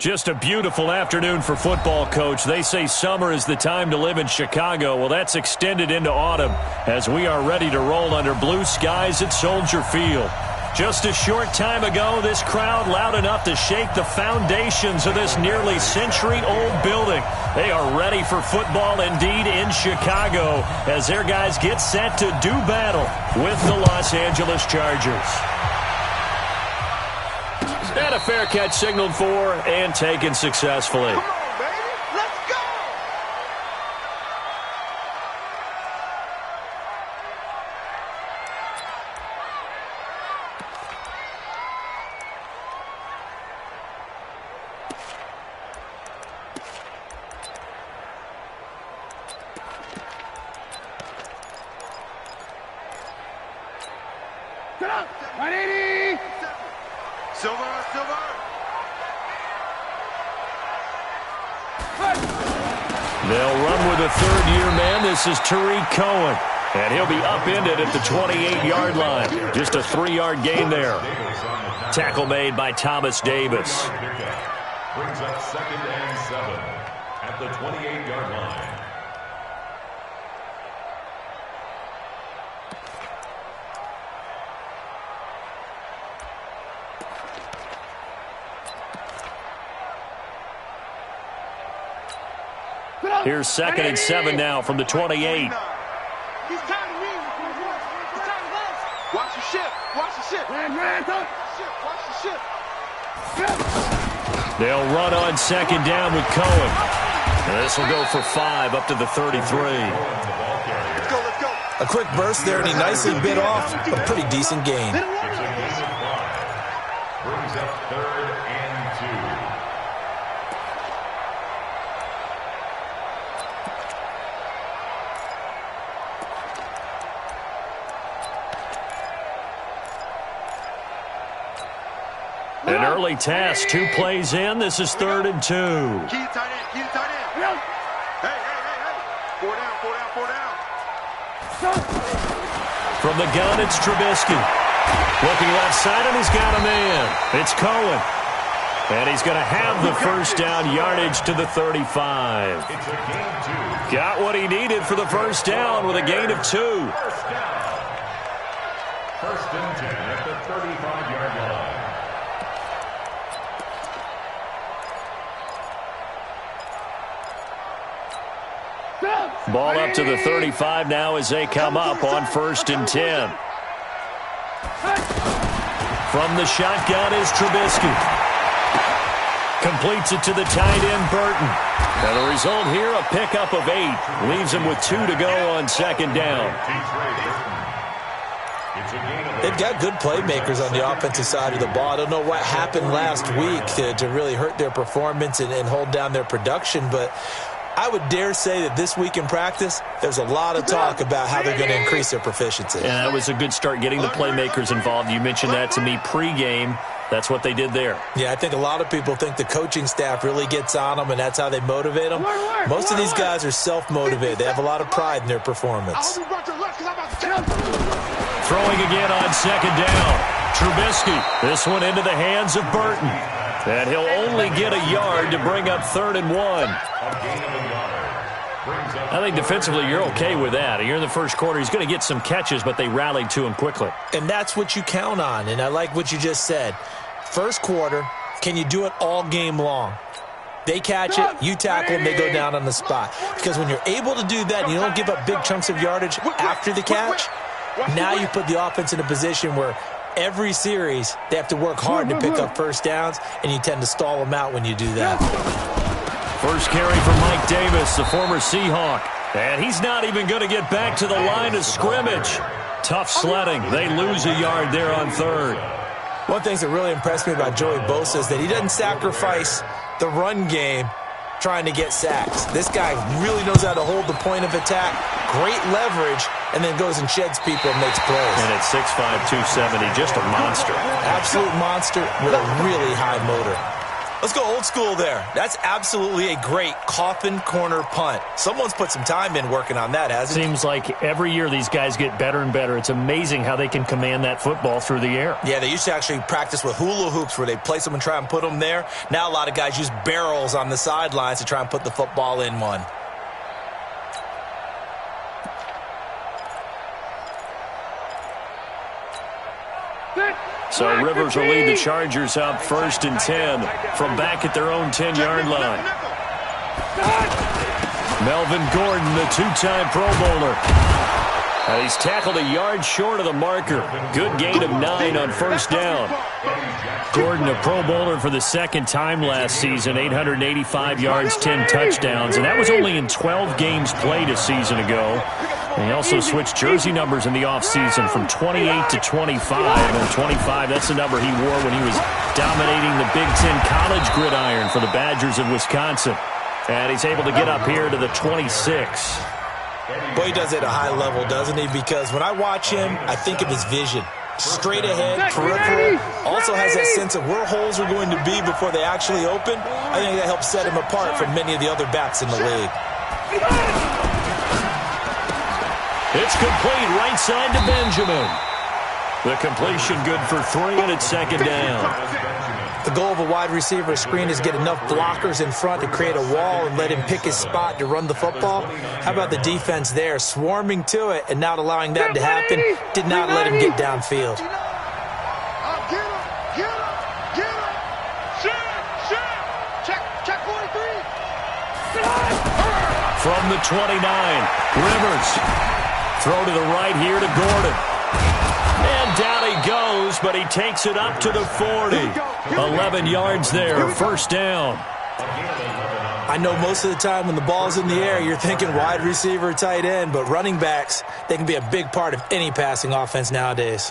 Just a beautiful afternoon for football, Coach. They say summer is the time to live in Chicago. Well, that's extended into autumn as we are ready to roll under blue skies at Soldier Field. Just a short time ago, this crowd loud enough to shake the foundations of this nearly century-old building. They are ready for football indeed in Chicago as their guys get set to do battle with the Los Angeles Chargers. And a fair catch signaled for and taken successfully. Come on, baby. Let's go. Get up. 180. Silver. They'll run with a third-year man. This is Tariq Cohen. And he'll be upended at the 28-yard line. Just a 3-yard gain there. Tackle made by Thomas Davis. Brings up 2nd and 7 at the 28-yard line. Here's 2nd and 7 now from the 28. He's tired of me. He's tired of us. Watch your ship. Watch your ship. Watch the ship. They'll run on 2nd down with Cohen. This will go for 5 up to the 33. Let's go. A quick burst there, and he nicely bit off a pretty decent gain. Brings up 3rd and 2. An early task, 2 plays in. This is 3rd and 2. Key to tight end. Hey. 4 down. From the gun, it's Trubisky. Looking left side, and he's got a man. It's Cohen. And he's going to have the first down, yardage to the 35. It's a gain 2. Got what he needed for the first down with a gain of 2. First down. 1st and 10 at the 35-yard line. Ball up to the 35 now as they come up on 1st and 10. From the shotgun is Trubisky. Completes it to the tight end, Burton. And the result here, a pickup of 8. Leaves him with 2 to go on 2nd down. They've got good playmakers on the offensive side of the ball. I don't know what happened last week to really hurt their performance and hold down their production, but I would dare say that this week in practice, there's a lot of talk about how they're going to increase their proficiency. And that was a good start getting the playmakers involved. You mentioned that to me pregame. That's what they did there. Yeah, I think a lot of people think the coaching staff really gets on them, and that's how they motivate them. Most of these guys are self-motivated. They have a lot of pride in their performance. Throwing again on 2nd down. Trubisky. This one into the hands of Burton. And he'll only get a yard to bring up 3rd and 1. I think defensively you're okay with that. You're in the first quarter. He's going to get some catches, but they rallied to him quickly. And that's what you count on, and I like what you just said. First quarter, can you do it all game long? They catch it, you tackle them, they go down on the spot. Because when you're able to do that and you don't give up big chunks of yardage after the catch, now you put the offense in a position where every series they have to work hard to pick up first downs, and you tend to stall them out when you do that. First carry for Mike Davis, the former Seahawk. And he's not even going to get back to the line of scrimmage. Tough sledding. They lose a yard there on 3rd. One of the things that really impressed me about Joey Bosa is that he doesn't sacrifice the run game trying to get sacks. This guy really knows how to hold the point of attack, great leverage, and then goes and sheds people and makes plays. And at 6'5", 270, just a monster. Absolute monster with a really high motor. Let's go old school there. That's absolutely a great coffin corner punt. Someone's put some time in working on that, hasn't it? Seems like every year these guys get better and better. It's amazing how they can command that football through the air. Yeah, they used to actually practice with hula hoops where they place them and try and put them there. Now a lot of guys use barrels on the sidelines to try and put the football in one. So Rivers will lead the Chargers up 1st and 10 from back at their own 10-yard line. Melvin Gordon, the two-time Pro Bowler. He's tackled a yard short of the marker. Good gain of 9 on 1st down. Gordon, a Pro Bowler for the second time last season, 885 yards, 10 touchdowns, and that was only in 12 games played a season ago. And he also switched jersey numbers in the offseason from 28 to 25. And 25, that's the number he wore when he was dominating the Big Ten college gridiron for the Badgers of Wisconsin. And he's able to get up here to the 26. Boy, he does it at a high level, doesn't he? Because when I watch him, I think of his vision. Straight ahead, peripheral. Also has that sense of where holes are going to be before they actually open. I think that helps set him apart from many of the other backs in the league. It's complete right side to Benjamin. The completion good for 3, and it's 2nd down. The goal of a wide receiver screen is get enough blockers in front to create a wall and let him pick his spot to run the football. How about the defense there, swarming to it and not allowing that to happen? Did not let him get downfield. From the 29, Rivers. Throw to the right here to Gordon. And down he goes, but he takes it up to the 40. 11 yards there, 1st down. I know most of the time when the ball's in the air, you're thinking wide receiver, tight end, but running backs, they can be a big part of any passing offense nowadays.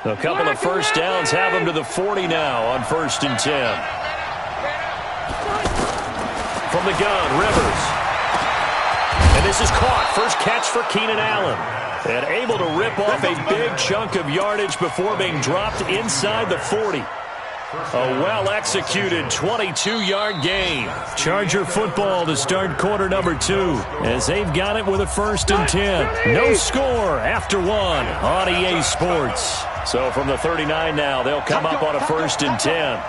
A couple of 1st downs have him to the 40 now on 1st and 10. From the gun, Rivers. And this is caught. First catch for Keenan Allen. And able to rip off a big chunk of yardage before being dropped inside the 40. A well-executed 22-yard gain. Charger football to start quarter number 2 as they've got it with a 1st and 10. No score after 1 on EA Sports. So from the 39 now, they'll come up on a 1st and 10.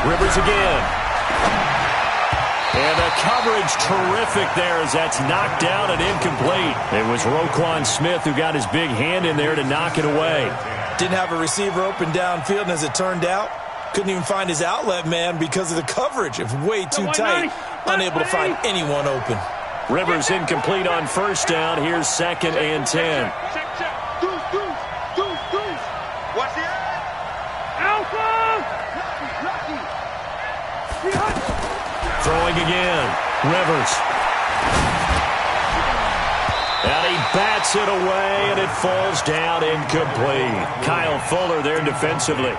Rivers again. And the coverage terrific there as that's knocked down and incomplete. It was Roquan Smith who got his big hand in there to knock it away. Didn't have a receiver open downfield, and as it turned out, couldn't even find his outlet man because of the coverage. It was way too tight, unable to find anyone open. Rivers incomplete on 1st down. Here's 2nd and 10. Watch the Throwing again. Rivers. And he bats it away, and it falls down incomplete. Kyle Fuller there defensively.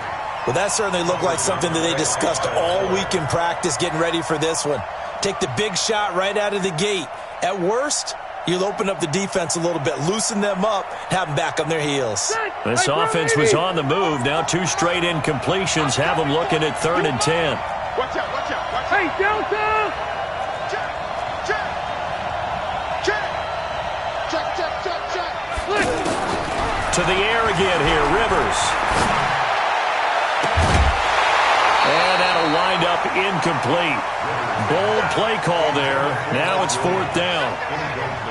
Well, that certainly looked like something that they discussed all week in practice getting ready for this one. Take the big shot right out of the gate. At worst, you'll open up the defense a little bit, loosen them up, have them back on their heels. This offense was on the move. Now 2 straight incompletions have them looking at 3rd and 10. Watch out, watch out, watch out. Hey, Delta! Check. To the air again here, Rivers. And that'll wind up incomplete. Bold play call there. Now it's 4th down.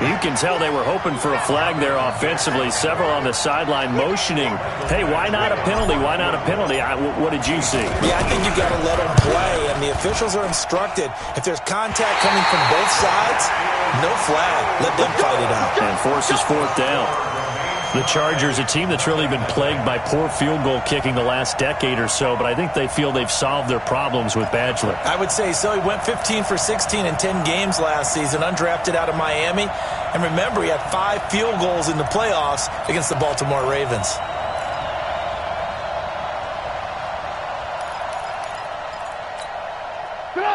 You can tell they were hoping for a flag there offensively. Several on the sideline motioning. Hey, why not a penalty? Why not a penalty? What did you see? Yeah, I think you got to let them play, and the officials are instructed. If there's contact coming from both sides, no flag. Let them fight it out. And forces 4th down. The Chargers, a team that's really been plagued by poor field goal kicking the last decade or so, but I think they feel they've solved their problems with Badgler. I would say so. He went 15 for 16 in 10 games last season, undrafted out of Miami. And remember, he had 5 field goals in the playoffs against the Baltimore Ravens.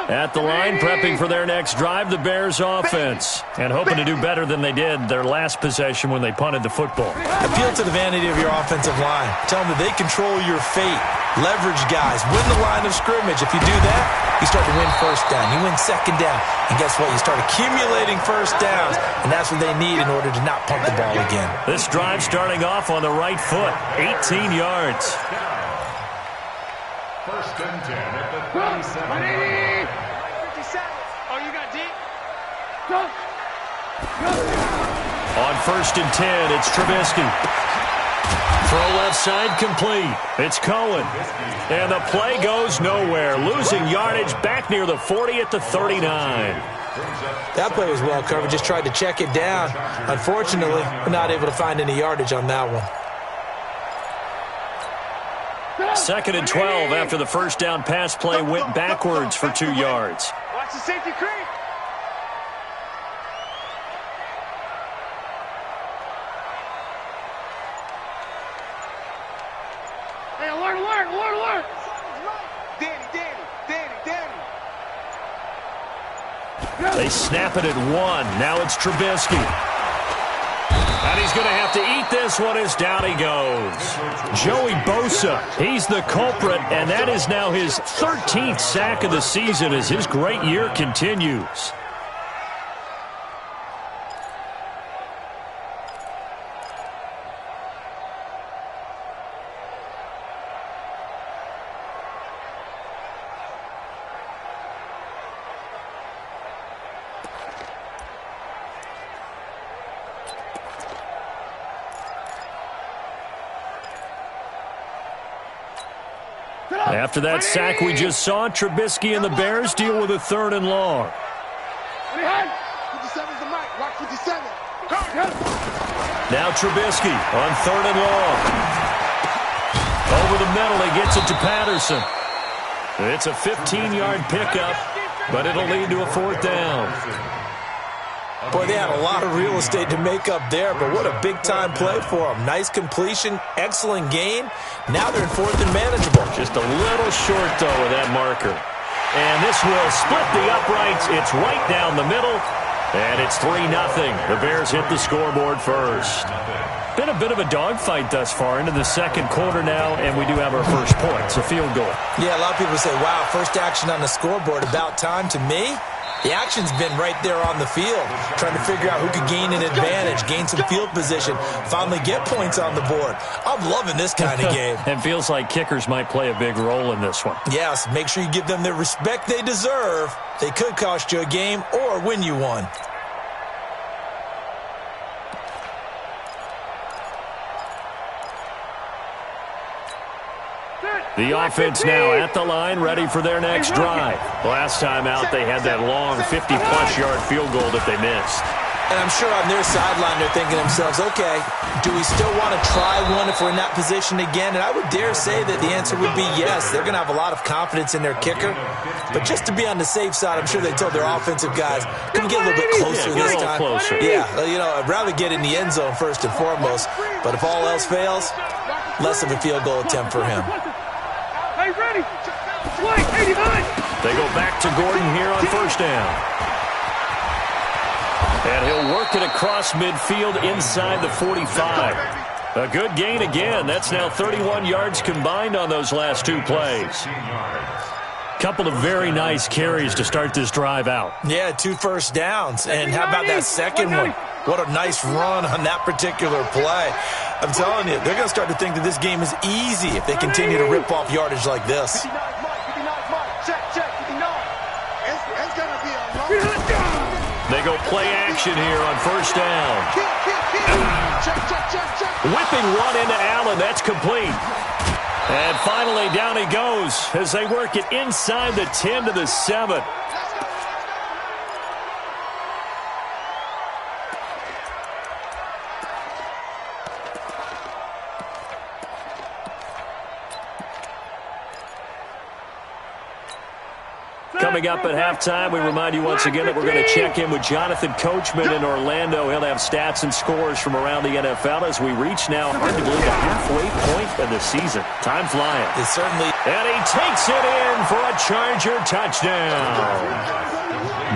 At the line, prepping for their next drive, the Bears offense. And hoping to do better than they did their last possession when they punted the football. Appeal to the vanity of your offensive line. Tell them that they control your fate. Leverage guys. Win the line of scrimmage. If you do that, you start to win first down. You win second down. And guess what? You start accumulating first downs. And that's what they need in order to not punt the ball again. This drive starting off on the right foot. 18 yards. First and 10 at the 37. Oh, you got deep? On first and 10, it's Trubisky. Throw left side complete. It's Cohen. And the play goes nowhere. Losing yardage back near the 40 at the 39. That play was well covered. Just tried to check it down. Unfortunately, we're not able to find any yardage on that one. Second and 12 after the first down pass play went backwards for 2 yards. Watch the safety creep. Hey, alert, alert, alert, alert. Danny. They snap it at 1. Now it's Trubisky. And he's going to have to eat this one as down he goes. Joey Bosa, he's the culprit, and that is now his 13th sack of the season as his great year continues. After that sack we just saw, Trubisky and the Bears deal with a 3rd and long. 57's the mic. Watch 57. Now Trubisky on 3rd and long. Over the middle, he gets it to Patterson. It's a 15-yard pickup, but it'll lead to a 4th down. Boy, they had a lot of real estate to make up there, but what a big-time play for them. Nice completion, excellent gain. Now they're in 4th and manageable. Just a little short, though, with that marker. And this will split the uprights. It's right down the middle, and it's 3-0. The Bears hit the scoreboard first. Been a bit of a dogfight thus far into the second quarter now, and we do have our first points, a field goal. Yeah, a lot of people say, wow, first action on the scoreboard, about time. To me, the action's been right there on the field, trying to figure out who could gain an advantage, gain some field position, finally get points on the board. I'm loving this kind of game. It feels like kickers might play a big role in this one. Yes, make sure you give them the respect they deserve. They could cost you a game or win you one. The offense now at the line, ready for their next drive. Last time out, they had that long 50-plus yard field goal that they missed. And I'm sure on their sideline they're thinking to themselves, okay, do we still want to try one if we're in that position again? And I would dare say that the answer would be yes. They're going to have a lot of confidence in their kicker. But just to be on the safe side, I'm sure they told their offensive guys, can we get a little bit closer this time? Closer. Yeah, you know, I'd rather get in the end zone first and foremost. But if all else fails, less of a field goal attempt for him. Hey, ready. Swing, 89. They go back to Gordon here on first down. And he'll work it across midfield inside the 45. A good gain again. That's now 31 yards combined on those last 2 plays. Couple of very nice carries to start this drive out. Yeah, 2 first downs. And how about that second one? What a nice run on that particular play. I'm telling you, they're going to start to think that this game is easy if they continue to rip off yardage like this. They go play action here on first down. Whipping one into Allen. That's complete. And finally, down he goes as they work it inside the 10 to the 7. Coming up at halftime, we remind you once again that we're going to check in with Jonathan Coachman in Orlando. He'll have stats and scores from around the NFL as we reach now, hard to believe, the halfway point of the season. Time flying. It certainly. And he takes it in for a Charger touchdown.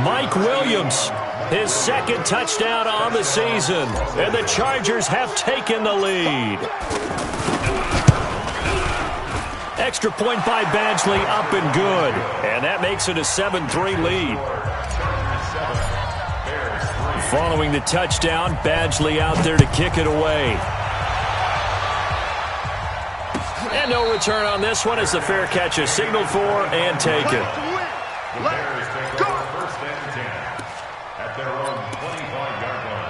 Mike Williams, his second touchdown on the season. And the Chargers have taken the lead. Extra point by Badgley, up and good. And that makes it a 7-3 lead. Following the touchdown, Badgley out there to kick it away. And no return on this one as the fair catch is signaled for and taken. Bears take over first and 10 at their own 25-yard line.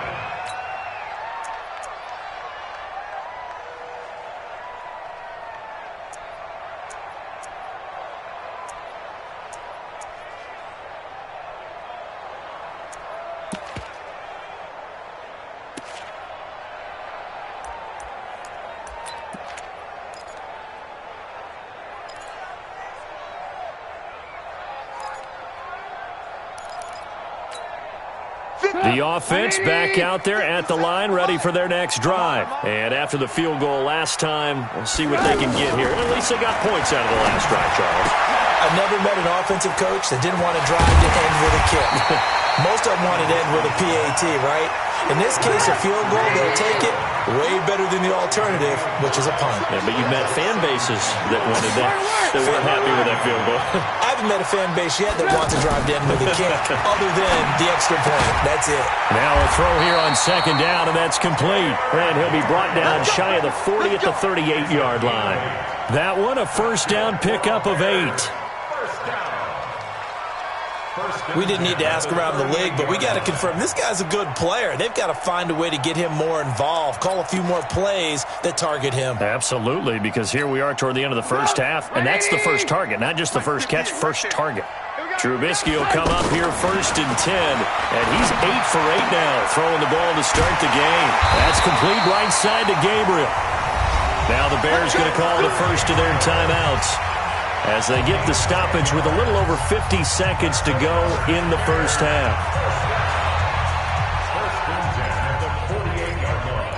The offense back out there at the line, ready for their next drive. And after the field goal last time, we'll see what they can get here. At least they got points out of the last drive, Charles. I've never met an offensive coach that didn't want to drive to end with a kick. Most of them wanted to end with a PAT, right? In this case, a field goal, they'll take it. Way better than the alternative, which is a punt. Yeah, but you've met fan bases that wanted that, that weren't happy with that field goal. I haven't met a fan base yet that wants to drive to end with a kick, other than the extra point. That's it. Now a throw here on second down, and that's complete. And he'll be brought down shy of the 40 at the 38-yard line. That one, a first down pickup of 8. We didn't need to ask around the league, but we got to confirm this guy's a good player. They've got to find a way to get him more involved, call a few more plays that target him. Absolutely, because here we are toward the end of the first half, and that's the first target, not just the first catch, first target. Trubisky will come up here first and 10, and he's 8 for 8 now, throwing the ball to start the game. That's complete right side to Gabriel. Now the Bears going to call the first of their timeouts as they get the stoppage with a little over 50 seconds to go in the first half. First and 10 at the 48-yard line.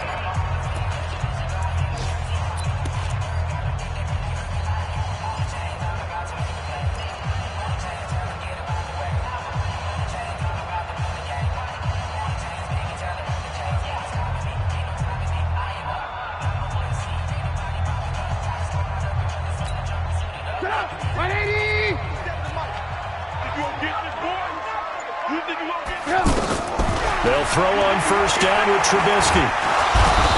They'll throw on first down with Trubisky.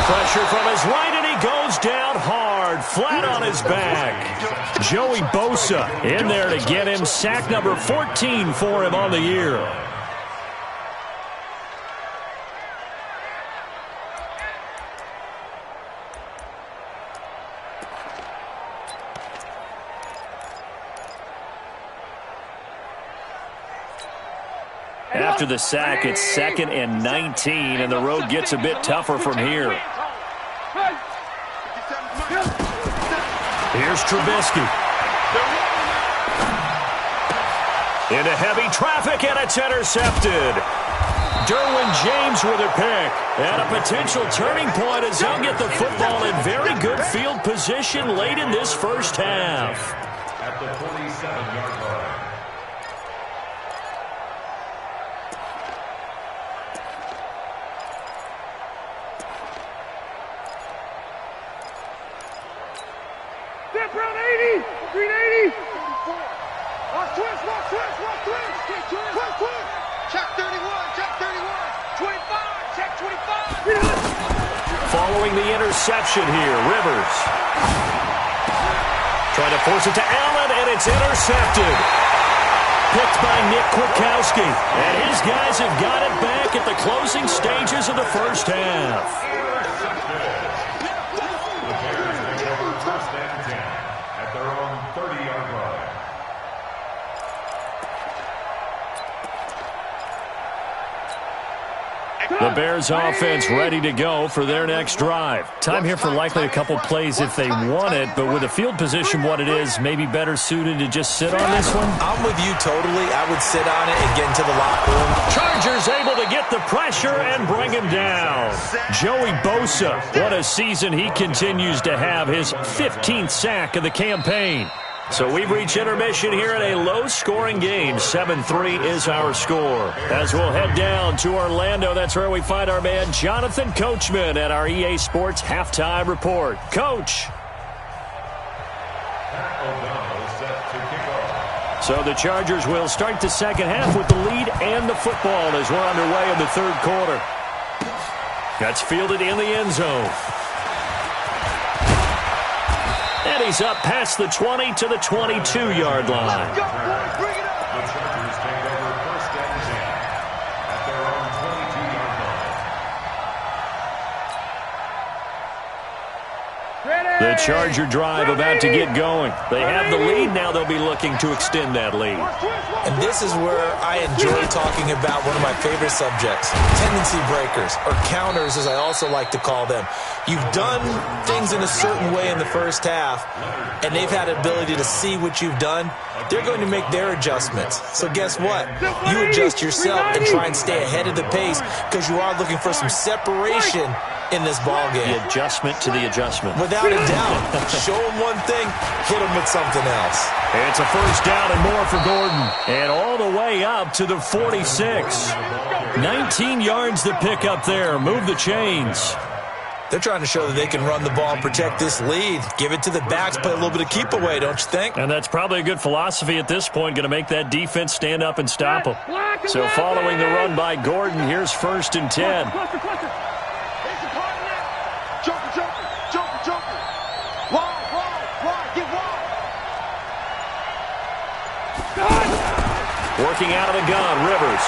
Pressure from his right, and he goes down hard, flat on his back. Joey Bosa in there to get him. Sack number 14 for him on the year. After the sack, it's 2nd and 19, and the road gets a bit tougher from here. Here's Trubisky. Into heavy traffic, and it's intercepted. Derwin James with a pick. And a potential turning point as he'll get the football in very good field position late in this first half. At the 47-yard line. Brown 80, green 80. Watch twist, watch twist, watch twist. Twist, twist. Check 31, check 31. 25, check 25. Following the interception here, Rivers. Trying to force it to Allen, and it's intercepted. Picked by Nick Kwiatkowski. And his guys have got it back at the closing stages of the first half. First and 10 at their own 30-yard line. The Bears offense ready to go for their next drive. Time here for likely a couple plays if they want it, but with the field position what it is, maybe better suited to just sit on this one? I'm with you totally. I would sit on it and get into the locker room. Chargers able to get the pressure and bring him down. Joey Bosa, what a season he continues to have, his 15th sack of the campaign. So we've reached intermission here in a low-scoring game. 7-3 is our score. As we'll head down to Orlando, that's where we find our man Jonathan Coachman at our EA Sports Halftime Report. Coach. So the Chargers will start the second half with the lead and the football as we're underway in the third quarter. That's fielded in the end zone. And he's up past the 20 to the 22-yard line. The Chargers take over first and 10 at their own 22-yard line. The Charger drive about to get going. They have the lead. Now they'll be looking to extend that lead. And this is where I enjoy talking about one of my favorite subjects, tendency breakers, or counters as I also like to call them. You've done things in a certain way in the first half, and they've had an ability to see what you've done. They're going to make their adjustments. So guess what? You adjust yourself and try and stay ahead of the pace because you are looking for some separation in this ball game. The adjustment to the adjustment. Without a doubt. Show them one thing, hit them with something else. It's a first down and more for Gordon. And all the way up to the 46. 19 yards to pick up there. Move the chains. They're trying to show that they can run the ball and protect this lead. Give it to the backs, play a little bit of keep away, don't you think? And that's probably a good philosophy at this point, going to make that defense stand up and stop them. So following the run by Gordon, here's first and 10. Working out of the gun, Rivers.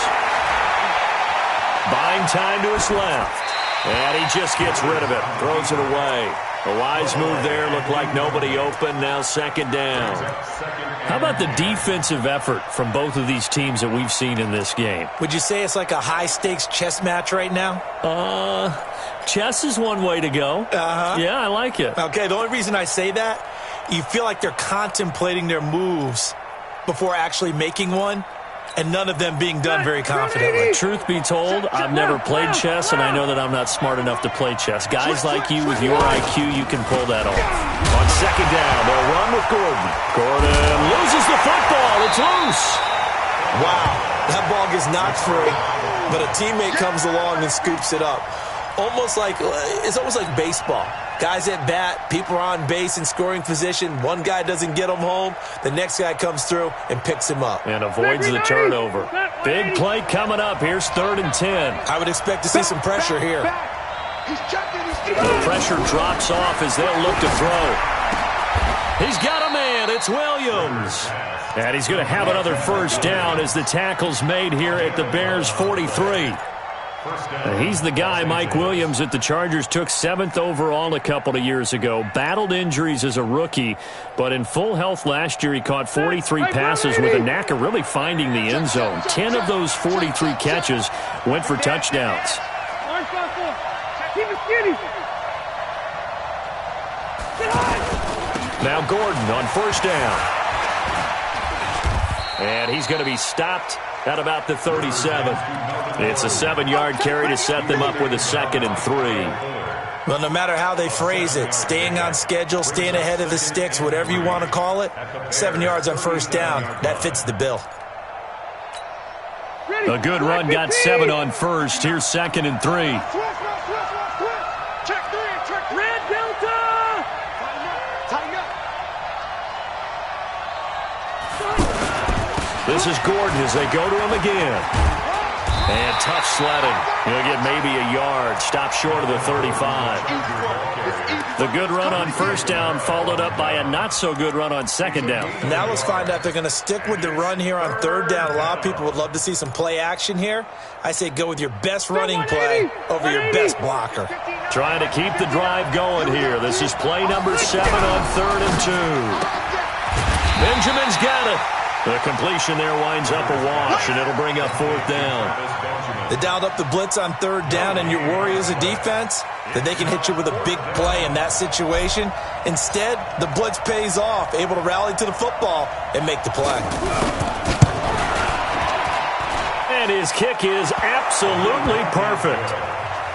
Buying time to his left. And he just gets rid of it. Throws it away. A wise move there. Looked like nobody open. Now second down. How about the defensive effort from both of these teams that we've seen in this game? Would you say it's like a high-stakes chess match right now? Chess is one way to go. Yeah, I like it. Okay, the only reason I say that, you feel like they're contemplating their moves before actually making one, and none of them being done very confidently. Truth be told, I've never played chess, and I know that I'm not smart enough to play chess. Guys like you with your IQ, you can pull that off. On second down, they'll run with Gordon. Gordon loses the football. It's loose. Wow, that ball gets knocked free, but a teammate comes along and scoops it up. It's almost like baseball. Guys at bat, people are on base in scoring position. One guy doesn't get him home. The next guy comes through and picks him up. And avoids the turnover. Big play coming up. Here's third and 10. I would expect to see some pressure here. The pressure drops off as they'll look to throw. He's got a man. It's Williams. And he's going to have another first down as the tackle's made here at the Bears' 43. He's the guy, Mike Williams, that the Chargers took 7th overall a couple of years ago. Battled injuries as a rookie, but in full health last year, he caught 43 passes with a knack of really finding the end zone. 10 of those 43 catches went for touchdowns. Now Gordon on first down. And he's going to be stopped at about the 37. It's a 7-yard carry to set them up with a 2nd and 3. Well, no matter how they phrase it, staying on schedule, staying ahead of the sticks, whatever you want to call it, 7 yards on first down, that fits the bill. A good run got 7 on first. Here's 2nd and 3. Check 3, check red delta. This is Gordon as they go to him again. And tough sledding. He'll get maybe a yard. Stop short of the 35. The good run on first down followed up by a not-so-good run on second down. Now let's find out if they're going to stick with the run here on third down. A lot of people would love to see some play action here. I say go with your best running play over your best blocker. Trying to keep the drive going here. This is play number 7 on 3rd and 2. Benjamin's got it. The completion there winds up a wash, and it'll bring up 4th down. They dialed up the blitz on 3rd down, and your worry as a defense that they can hit you with a big play in that situation. Instead, the blitz pays off, able to rally to the football and make the play. And his kick is absolutely perfect.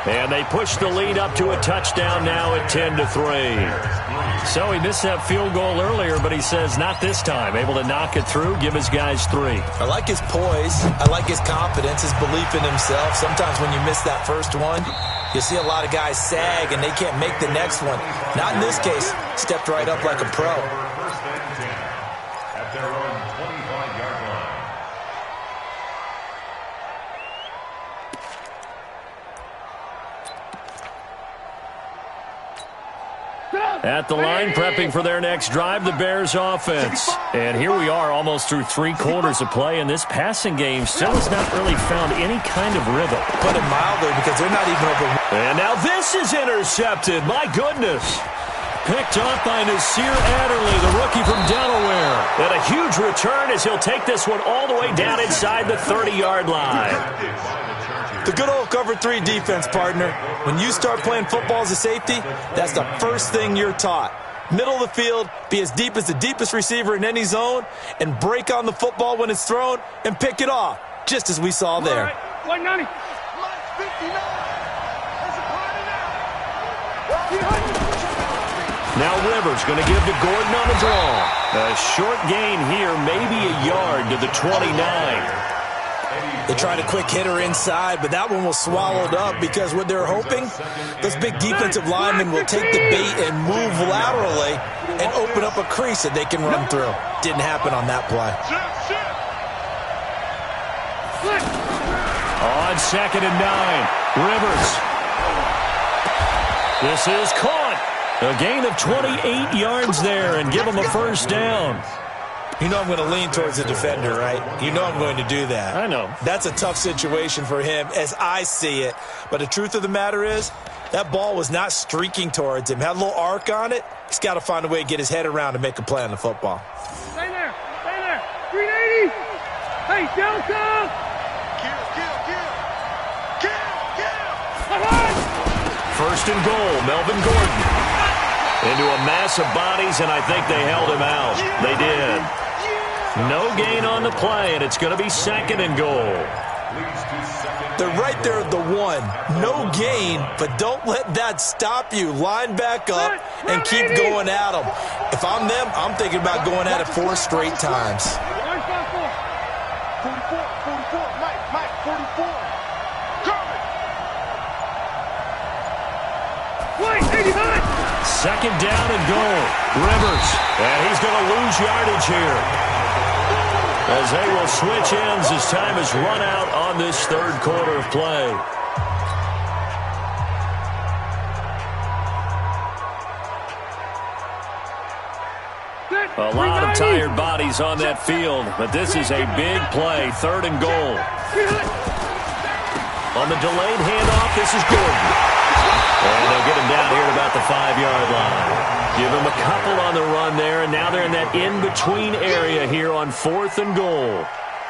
And they push the lead up to a touchdown now at 10-3. So he missed that field goal earlier, but he says not this time. Able to knock it through, give his guys 3. I like his poise. I like his confidence, his belief in himself. Sometimes when you miss that first one, you see a lot of guys sag and they can't make the next one. Not in this case. Stepped right up like a pro. First and 10 at their own 25-yard line. At the line, prepping for their next drive, the Bears offense. And here we are almost through 3 quarters of play, and this passing game still has not really found any kind of rhythm. Put it mildly, because they're not even over. And now this is intercepted. My goodness. Picked off by Nasir Adderley, the rookie from Delaware. And a huge return as he'll take this one all the way down inside the 30-yard line. The good old cover 3 defense, partner. When you start playing football as a safety, that's the first thing you're taught. Middle of the field, be as deep as the deepest receiver in any zone, and break on the football when it's thrown and pick it off, just as we saw there. 190. Now Rivers going to give to Gordon on the draw. A short gain here, maybe a yard to the 29. They tried a quick hitter inside, but that one was swallowed up because what they're hoping, those big defensive linemen will take the bait and move laterally and open up a crease that they can run through. Didn't happen on that play. On 2nd and 9, Rivers. This is caught. A gain of 28 yards there and give him a first down. You know I'm going to lean towards the defender, right? You know I'm going to do that. I know. That's a tough situation for him as I see it. But the truth of the matter is, that ball was not streaking towards him. Had a little arc on it. He's got to find a way to get his head around and make a play on the football. Stay there. Stay there. 380. Hey, Delta. Kill. 1st and goal, Melvin Gordon. Into a mass of bodies, and I think they held him out. They did. No gain on the play, and it's going to be 2nd and goal. They're right there at the 1. No gain, but don't let that stop you. Line back up and keep going at them. If I'm them, I'm thinking about going at it 4 straight times. 44, Mike, 44. Coming. Wait, 89. 2nd down and goal. Rivers, and he's going to lose yardage here. As they will switch ends as time has run out on this 3rd quarter of play. A lot of tired bodies on that field, but this is a big play, 3rd and goal. On the delayed handoff, this is Gordon. And they'll get him down here at about the 5-yard line. Give him a couple on the run there, and now they're in that in-between area here on 4th and goal.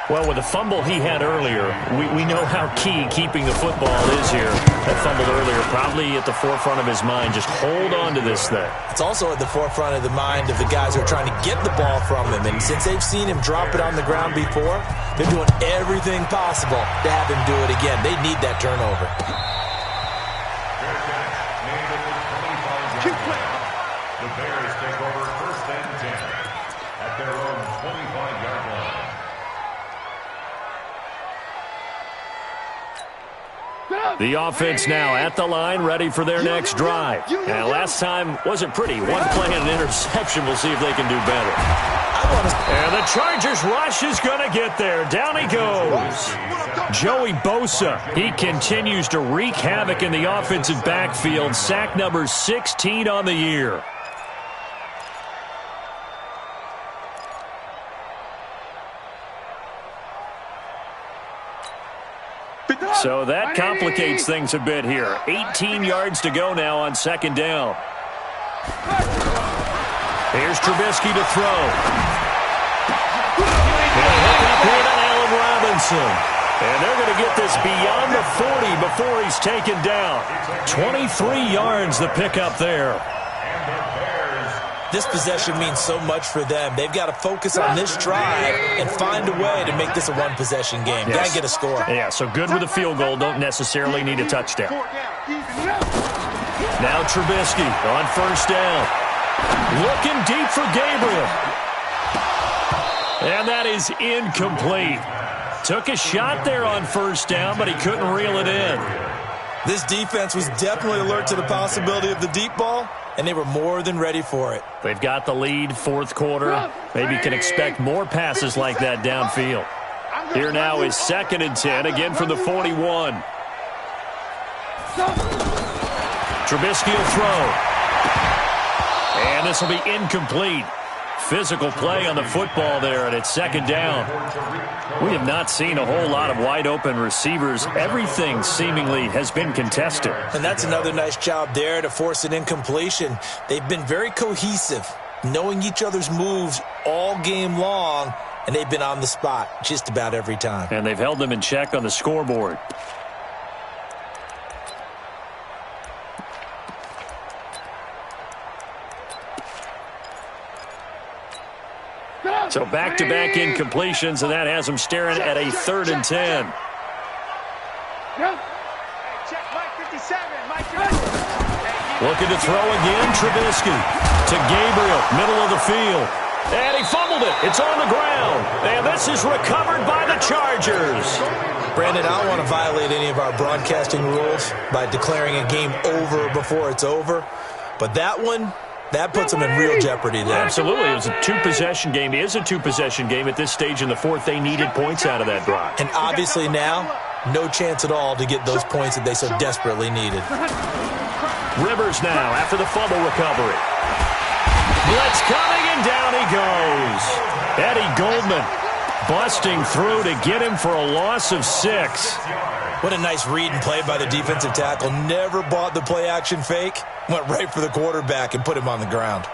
Well, with the fumble he had earlier, we know how key keeping the football is here. That fumble earlier probably at the forefront of his mind. Just hold on to this thing. It's also at the forefront of the mind of the guys who are trying to get the ball from him. And since they've seen him drop it on the ground before, they're doing everything possible to have him do it again. They need that turnover. The Bears take over 1st and 10 at their own 25-yard line. The offense now at the line, ready for their next drive. Now, last time wasn't pretty. 1 play and an interception. We'll see if they can do better. And the Chargers rush is going to get there. Down he goes. Joey Bosa, he continues to wreak havoc in the offensive backfield. Sack number 16 on the year. So that complicates things a bit here. 18 yards to go now on 2nd down. Here's Trubisky to throw. Screen on Allen Robinson. And they're going to get this beyond the 40 before he's taken down. 23 yards the pickup there. This possession means so much for them. They've got to focus on this drive and find a way to make this a one-possession game. Yes. Got to get a score. Yeah, so good with a field goal. Don't necessarily need a touchdown. Now Trubisky on first down. Looking deep for Gabriel. And that is incomplete. Took a shot there on first down, but he couldn't reel it in. This defense was definitely alert to the possibility of the deep ball, and they were more than ready for it. They've got the lead, fourth quarter. Maybe can expect more passes like that downfield. Here now is 2nd and 10, again from the 41. Trubisky will throw. And this will be incomplete. Physical play on the football there, and it's 2nd down. We have not seen a whole lot of wide-open receivers. Everything seemingly has been contested. And that's another nice job there to force an incompletion. They've been very cohesive, knowing each other's moves all game long, and they've been on the spot just about every time. And they've held them in check on the scoreboard. So back-to-back incompletions, and that has them staring at a 3rd and 10. Looking to throw again, Trubisky to Gabriel, middle of the field. And he fumbled it. It's on the ground. And this is recovered by the Chargers. Brandon, I don't want to violate any of our broadcasting rules by declaring a game over before it's over. But that one, that puts them in real jeopardy there. Absolutely. It was a two-possession game. It is a two-possession game at this stage in the fourth. They needed points out of that drive. And obviously now, no chance at all to get those points that they so desperately needed. Rivers now after the fumble recovery. Blitz coming, and down he goes. Eddie Goldman busting through to get him for a loss of 6. What a nice read and play by the defensive tackle. Never bought the play-action fake. Went right for the quarterback and put him on the ground.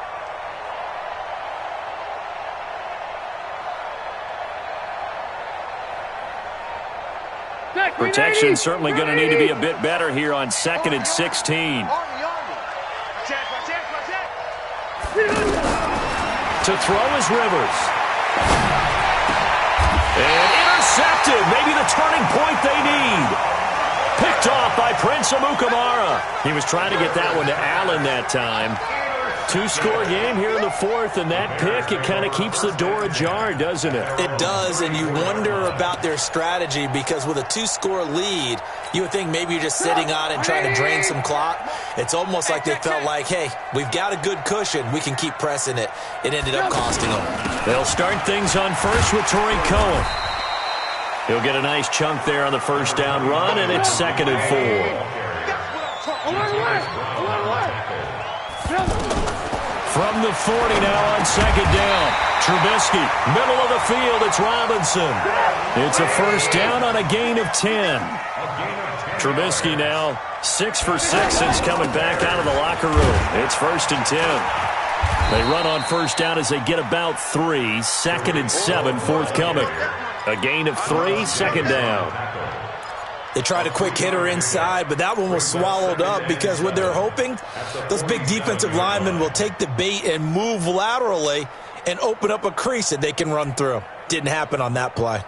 Protection certainly going to need to be a bit better here on 2nd and 16. To throw is Rivers. And intercepted. Maybe the turning point they need. Picked off by Prince Amukamara. He was trying to get that one to Allen that time. 2-score game here in the fourth, and that pick, it kind of keeps the door ajar, doesn't it? It does, and you wonder about their strategy because with a 2-score lead, you would think maybe you're just sitting on it and trying to drain some clock. It's almost like they felt like, hey, we've got a good cushion. We can keep pressing it. It ended up costing them. They'll start things on first with Torrey Cohen. He'll get a nice chunk there on the first down run, and it's 2nd and 4. From the 40 now on 2nd down. Trubisky, middle of the field, it's Robinson. It's a first down on a gain of 10. Trubisky now 6 for 6 since coming back out of the locker room. It's 1st and 10. They run on first down as they get about 3. 2nd and 7, forthcoming. A gain of 3, 2nd down. They tried a quick hitter inside, but that one was swallowed up because what they're hoping, those big defensive linemen will take the bait and move laterally and open up a crease that they can run through. Didn't happen on that play.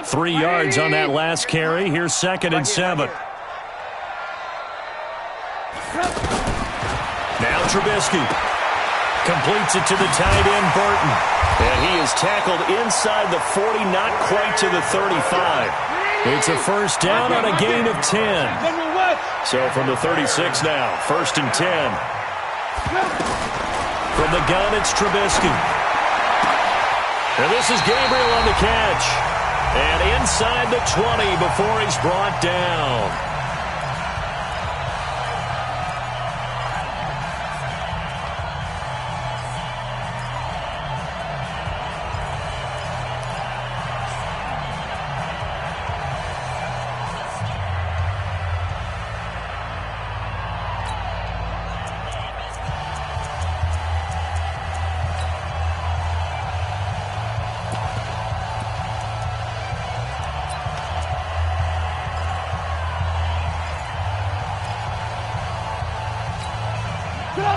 Three yards on that last carry. Here's 2nd and 7. Now Trubisky completes it to the tight end, Burton. And he is tackled inside the 40, not quite to the 35. It's a first down on a gain of 10. So from the 36 now, 1st and 10. From the gun, it's Trubisky. And this is Gabriel on the catch. And inside the 20 before he's brought down.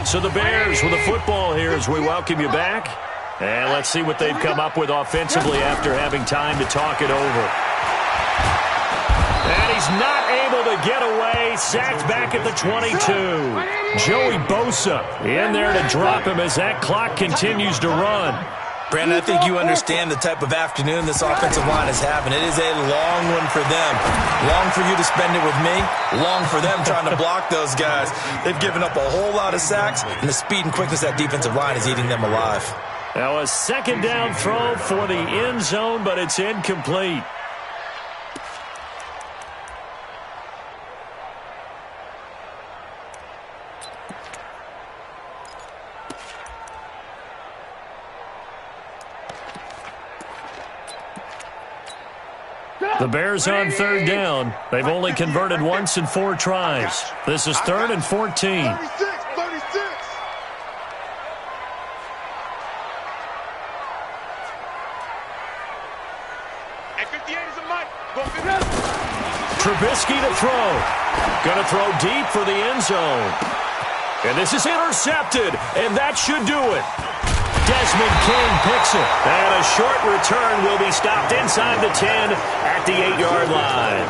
So the Bears with the football here as we welcome you back. And let's see what they've come up with offensively after having time to talk it over. And he's not able to get away. Sacked back at the 22. Joey Bosa in there to drop him as that clock continues to run. Brandon, I think you understand the type of afternoon this offensive line is having. It is a long one for them. Long for you to spend it with me. Long for them trying to block those guys. They've given up a whole lot of sacks, and the speed and quickness of that defensive line is eating them alive. Now a second down throw for the end zone, but it's incomplete. The Bears on third down. They've only converted once in 4 tries. This is 3rd and 14. 36. And 58 is a mic. Go 58. Trubisky to throw. Going to throw deep for the end zone. And this is intercepted, and that should do it. Desmond King picks it. And a short return will be stopped inside the 10 at the 8-yard line.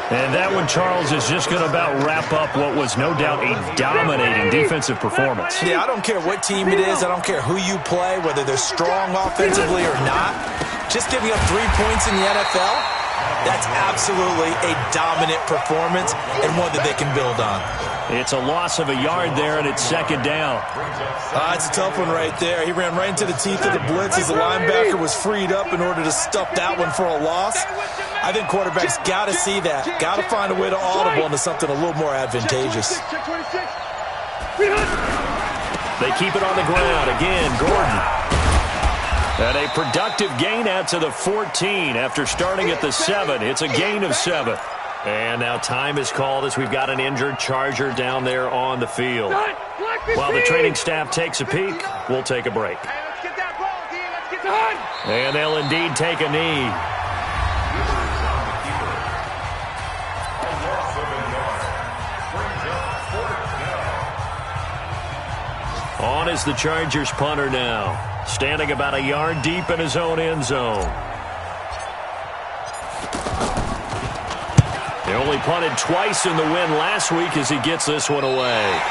And that one, Charles, is just going to about wrap up what was no doubt a dominating defensive performance. Yeah, I don't care what team it is. I don't care who you play, whether they're strong offensively or not. Just giving up 3 points in the NFL, that's absolutely a dominant performance and one that they can build on. It's a loss of a yard there, and it's second down. It's a tough one right there. He ran right into the teeth of the blitz as the linebacker was freed up in order to stuff that one for a loss. I think quarterbacks got to see that. Got to find a way to audible into something a little more advantageous. They keep it on the ground. Again, Gordon. And a productive gain out to the 14 after starting at the 7. It's a gain of 7. And now time is called as we've got an injured Charger down there on the field. While the training staff takes a peek, we'll take a break. And they'll indeed take a knee. On is the Chargers punter now, standing about a yard deep in his own end zone. They only punted twice in the win last week as he gets this one away.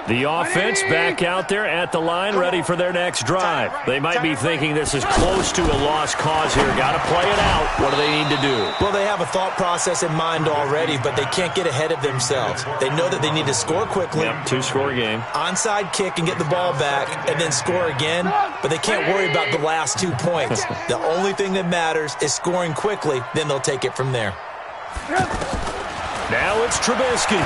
The offense back out there at the line, ready for their next drive. They might be thinking this is close to a lost cause here. Got to play it out. What do they need to do? Well, they have a thought process in mind already, but they can't get ahead of themselves. They know that they need to score quickly. Yep, 2-score game. Onside kick and get the ball back and then score again, but they can't worry about the last 2 points. The only thing that matters is scoring quickly, then they'll take it from there. Now it's Trubisky.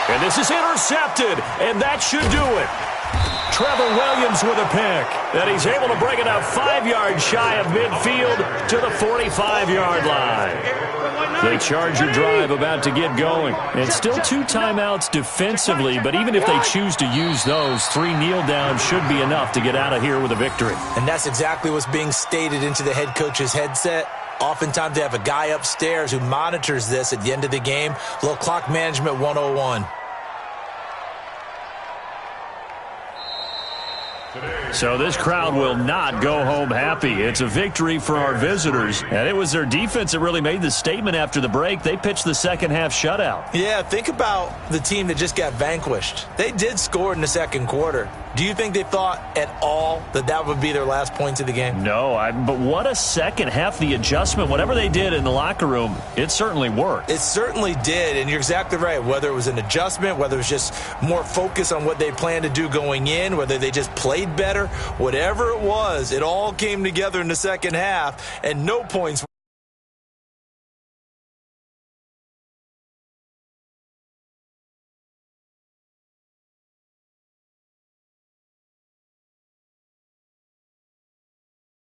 And this is intercepted, and that should do it. Trevor Williams with a pick, and he's able to bring it out 5 yards shy of midfield to the 45-yard line. The Charger drive about to get going. And still 2 timeouts defensively, but even if they choose to use those, 3 kneel downs should be enough to get out of here with a victory. And that's exactly what's being stated into the head coach's headset. Oftentimes they have a guy upstairs who monitors this at the end of the game. A little clock management 101. So this crowd will not go home happy. It's a victory for our visitors, and it was their defense that really made the statement after the break. They pitched the second-half shutout. Yeah, think about the team that just got vanquished. They did score in the second quarter. Do you think they thought at all that that would be their last points of the game? No, but what a second half. The adjustment, whatever they did in the locker room, it certainly worked. It certainly did, and you're exactly right. Whether it was an adjustment, whether it was just more focus on what they planned to do going in, whether they just played better, whatever it was, it all came together in the second half, and no points